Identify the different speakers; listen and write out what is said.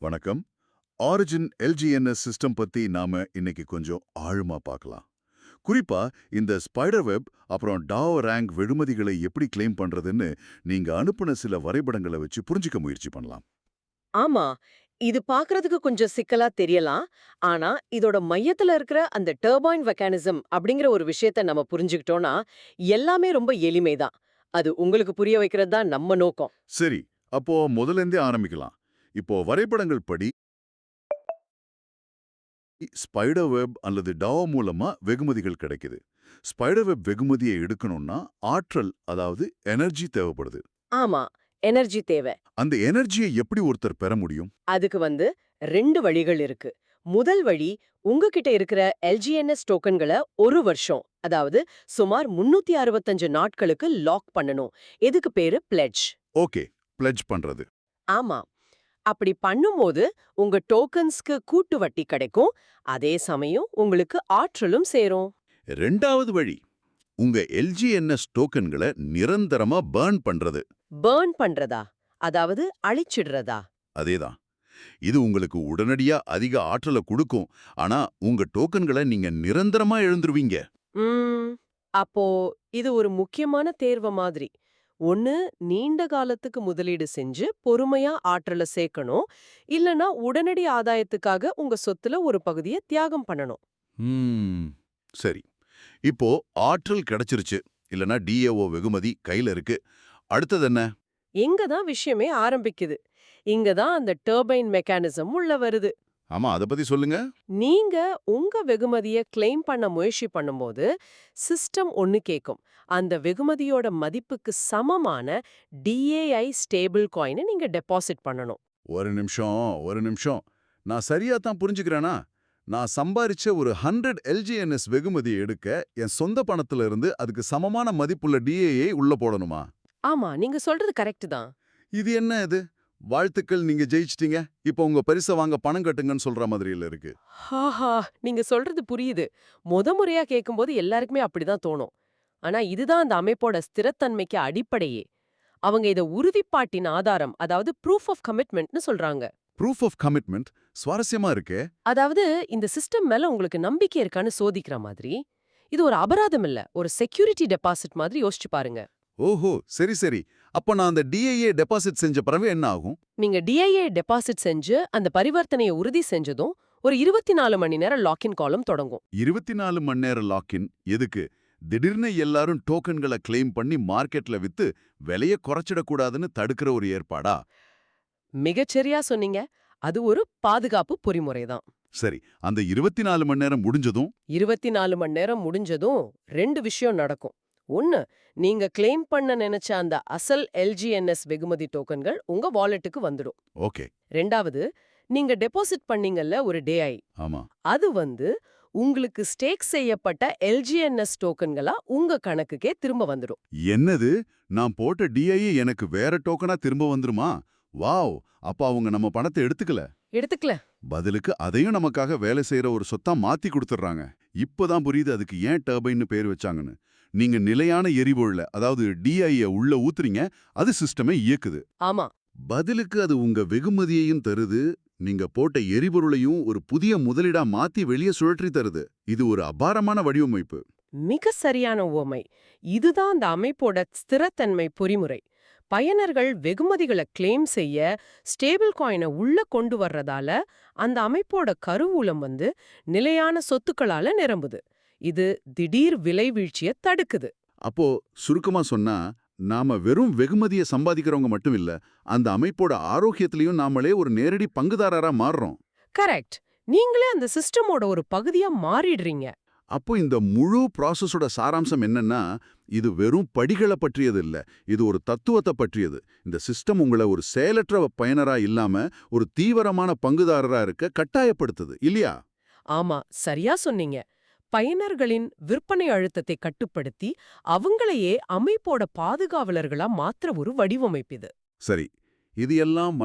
Speaker 1: வணக்கம். Origin எல்ஜிஎன்எஸ் system பத்தி நாம இன்னைக்கு கொஞ்சம் ஆழமா பார்க்கலாம். குறிப்பா இந்த ஸ்பைடர் வெப் அப்புறம் டாவ் ரேங்க் வெகுமதிகளை எப்படி கிளைம் பண்றதுன்னு நீங்க அனுப்புன சில வரைபடங்களை வச்சு புரிஞ்சுக்க முயற்சி பண்ணலாம்.
Speaker 2: ஆமா. இது பார்க்கறதுக்கு கொஞ்சம் சிக்கலா தெரியலாம். ஆனா, இதோட மையத்துல இருக்கிற அந்த டர்பைன் மெக்கானிசம் அப்படிங்கிற ஒரு விஷயத்த நம்ம புரிஞ்சுக்கிட்டோம்னா, எல்லாமே ரொம்ப எளிமைதான். அது உங்களுக்கு புரிய வைக்கிறது தான் நம்ம நோக்கம்.
Speaker 1: சரி, அப்போ முதல்ல இருந்தே ஆரம்பிக்கலாம். இப்போ வரைபடங்கள் படி ஸ்பைடர் வெப் அல்லது டாவ் மூலமா வெகுமதிகள் கிடைக்குது. ஸ்பைடர் வெப் வெகுமதியை எடுக்கணும்னா ஆற்றல், அதாவது எனர்ஜி தேவைப்படுது.
Speaker 2: ஆமா. எனர்ஜி தேவை.
Speaker 1: அந்த எனர்ஜியை எப்படி ஒருத்தர் பெற முடியும்?
Speaker 2: அதுக்கு 2 வழிகள் இருக்கு. முதல் வழி, உங்ககிட்ட இருக்கிற எல்ஜிஎன்எஸ் டோக்கன்கள 1 வருஷம், அதாவது சுமார் 365 நாட்களுக்கு லாக் பண்ணணும். இதுக்கு பேரு பிளெட்ஜ்.
Speaker 1: ஓகே, பிளட்ஜ் பண்றது.
Speaker 2: ஆமா. அப்படி பண்ணும்போது உங்க டோக்கன்ஸ்க்கு கூட்டு வட்டி கிடைக்கும். அதே சமயம் உங்களுக்கு ஆற்றலும் சேரும்.
Speaker 1: ரெண்டாவது வழி, உங்க எல்ஜிஎன்எஸ் டோக்கன்களை நிரந்தரமா பர்ன் பண்றது.
Speaker 2: பர்ன் பண்றதா? அதாவது அழிச்சிடுறதா?
Speaker 1: அதேதான். இது உங்களுக்கு உடனடியா அதிக ஆற்றலை கொடுக்கும். ஆனா உங்க டோக்கன்களை நீங்க நிரந்தரமா இழந்துருவீங்க.
Speaker 2: ம். அப்போ இது ஒரு முக்கியமான தேர்வு மாதிரி. ஒண்ணு, நீண்ட காலத்துக்கு முதலீடு செஞ்சு பொறுமையா ஆற்றல சேர்க்கணும். இல்லனா உடனடி ஆதாயத்துக்காக உங்க சொத்துல ஒரு பகுதிய தியாகம் பண்ணணும்.
Speaker 1: ம், சரி. இப்போ ஆற்றல் கிடைச்சிருச்சு, இல்லனா டிஏஓ வெகுமதி கையில இருக்கு. அடுத்தது என்ன?
Speaker 2: இங்க தான் விஷயமே ஆரம்பிக்குது. இங்க தான் அந்த டர்பைன் மெக்கானிசம் உள்ள வருது.
Speaker 1: ஆமா, அத பத்தி சொல்லுங்க.
Speaker 2: நீங்க உங்க வெகுமதிய கிளைம் பண்ண முயற்சி பண்ணும்போது சிஸ்டம் ஒன்னு கேக்கும். அந்த வெகுமதியோட மதிப்புக்கு சமமான டிஏஐ ஸ்டேபிள் காயினை நீங்க டெபாசிட் பண்ணணும்.
Speaker 1: ஒரு நிமிஷம், ஒரு நிமிஷம். நான் சரியா தான் புரிஞ்சுக்கிறேனா? நான் சம்பாரிச்ச ஒரு 100 எல்ஜிஎன்எஸ் வெகுமதியை எடுக்க என் சொந்த பணத்துல இருந்து அதுக்கு சமமான மதிப்புள்ள டிஏஐ உள்ள போடணுமா?
Speaker 2: ஆமா, நீங்க சொல்றது கரெக்ட் தான்.
Speaker 1: இது என்ன இது? வாழ்த்துக்கள், நீங்க ஜெயிச்சிட்டீங்க. இப்போ உங்க பரிச வாங்க பணம் கட்டுங்கன்னு சொல்ற மாதிரில இருக்கு.
Speaker 2: ஹாஹா, நீங்க சொல்றது புரியுது. முறையா கேட்கும்போது எல்லாருக்குமே அப்படிதான் தோணும். ஆனா இதுதான் அந்த அமைப்போட ஸ்திரத்தன்மைக்கு அடிப்படையே. அவங்க இத உறுதிப்பாட்டின் ஆதாரம், அதாவது ப்ரூஃப் ஆஃப் கமிட்மெண்ட்னு சொல்றாங்க.
Speaker 1: ப்ரூஃப் ஆஃப் கமிட்மெண்ட் சுவாரஸ்யமா இருக்கே.
Speaker 2: அதாவது இந்த சிஸ்டம் மேல உங்களுக்கு நம்பிக்கை இருக்கான்னு சோதிக்கிற மாதிரி. இது ஒரு அபராதம் இல்ல, ஒரு செக்யூரிட்டி டெபாசிட் மாதிரி யோசிச்சு பாருங்க.
Speaker 1: ஓஹோ, சரி சரி. அப்ப நான் அந்த டிஐஏ டெபாசிட் செஞ்ச பிறகு என்ன ஆகும்?
Speaker 2: நீங்க டிஐஏ டெபாசிட் செஞ்சு அந்த பரிவர்த்தனையை உறுதி செஞ்சதும் ஒரு 24 மணி நேரம் லாக்இன் காலம் தொடங்கும்.
Speaker 1: 24 மணி நேரம் லாக்இன் எதுக்கு? திடீர்னு எல்லாரும் டோக்கன்களை கிளைம் பண்ணி மார்க்கெட்ல வித்து விலைய குறைச்சிடக்கூடாதுன்னு தடுக்கிற ஒரு ஏற்பாடா?
Speaker 2: மிகச்சரியா சொன்னீங்க. அது ஒரு பாதுகாப்பு பொறிமுறை தான்.
Speaker 1: சரி, அந்த 24 மணி நேரம் முடிஞ்சதும்
Speaker 2: 24 மணி நேரம் முடிஞ்சதும் 2 விஷயம் நடக்கும். ஒண்ணு, நீங்க கிளைம் பண்ண நினைச்ச அந்த அசல் எல்ஜிஎன்எஸ் வெகுமதி டோக்கன்கள் உங்க வாலெட்டுக்கு வந்துடும்.
Speaker 1: ஓகே.
Speaker 2: ரெண்டாவது, நீங்க டெபாசிட் பண்ணீங்கல்ல ஒரு டேஐ,
Speaker 1: ஆமா.
Speaker 2: அது உங்களுக்கு ஸ்டேக் செய்யப்பட்ட எல்ஜிஎன்எஸ் டோக்கன்களா உங்க கணக்குக்கே திரும்ப வந்துடும்.
Speaker 1: என்னது? நான் போட்ட டிஐஏ எனக்கு வேற டோக்கனா திரும்ப வந்துருமா? வாவ்! அப்ப அவங்க நம்ம பணத்தை எடுத்துக்கல.
Speaker 2: எடுத்துக்கல.
Speaker 1: பதிலுக்கு அதையும் நமக்காக வேலை செய்யற ஒரு சொத்தா மாத்தி கொடுத்துடுறாங்க. இப்பதான் புரியுது அதுக்கு ஏன் டர்பைன்னு பேர் வச்சாங்கன்னு. நீங்க நிலையான எரிபொருள, அதாவது டிஐய உள்ள ஊத்துறீங்க, அது சிஸ்டமை இயக்குது.
Speaker 2: ஆமா.
Speaker 1: பதிலுக்கு அது உங்க வெகுமதியையும் தருது, நீங்க போட்ட எரிபொருளையும் ஒரு புதிய முதலீடா மாத்தி வெளியே சுழற்றி தருது. இது ஒரு அபாரமான வடிவமைப்பு.
Speaker 2: மிக சரியான உவமை. இதுதான் அந்த அமைப்போட ஸ்திரத்தன்மை பொறிமுறை. பயனர்கள் வெகுமதிகளை கிளைம் செய்ய ஸ்டேபிள் காயினை உள்ள கொண்டு வர்றதால அந்த அமைப்போட கருவூலம் நிலையான சொத்துக்களால நிரம்புது. இது திடீர் விலை வீழ்ச்சியை தடுக்குது.
Speaker 1: அப்போ சுருக்கமா சொன்னா, நாம வெறும் வெகுமதிய சம்பாதிக்கிறவங்க மட்டும் இல்ல, அந்த அமைப்போட ஆரோக்கியத்திலயும் நாமளே ஒரு நேரடி பங்குதாரரா மாறுறோம்.
Speaker 2: கரெக்ட். நீங்களே அந்த சிஸ்டமோட ஒரு பகுதியா மாறிடுறீங்க.
Speaker 1: அப்போ இந்த முழு ப்ராசஸோட சாராம்சம் என்னன்னா, இது வெறும் படிகளை பற்றியது இல்ல, இது ஒரு தத்துவத்தை பற்றியது. இந்த சிஸ்டம் உங்களை ஒரு செயலற்ற பயனரா இல்லாம ஒரு தீவிரமான பங்குதாரரா இருக்க கட்டாயப்படுத்துது, இல்லையா?
Speaker 2: ஆமா, சரியா சொன்னீங்க. பயனர்களின் விற்பனை அழுத்தத்தை கட்டுப்படுத்தி அவங்களையே அமைப்போட பாதுகாவலர்களா மாற்ற ஒரு வடிவமைப்பு இது.
Speaker 1: சரி, இது எல்லாம்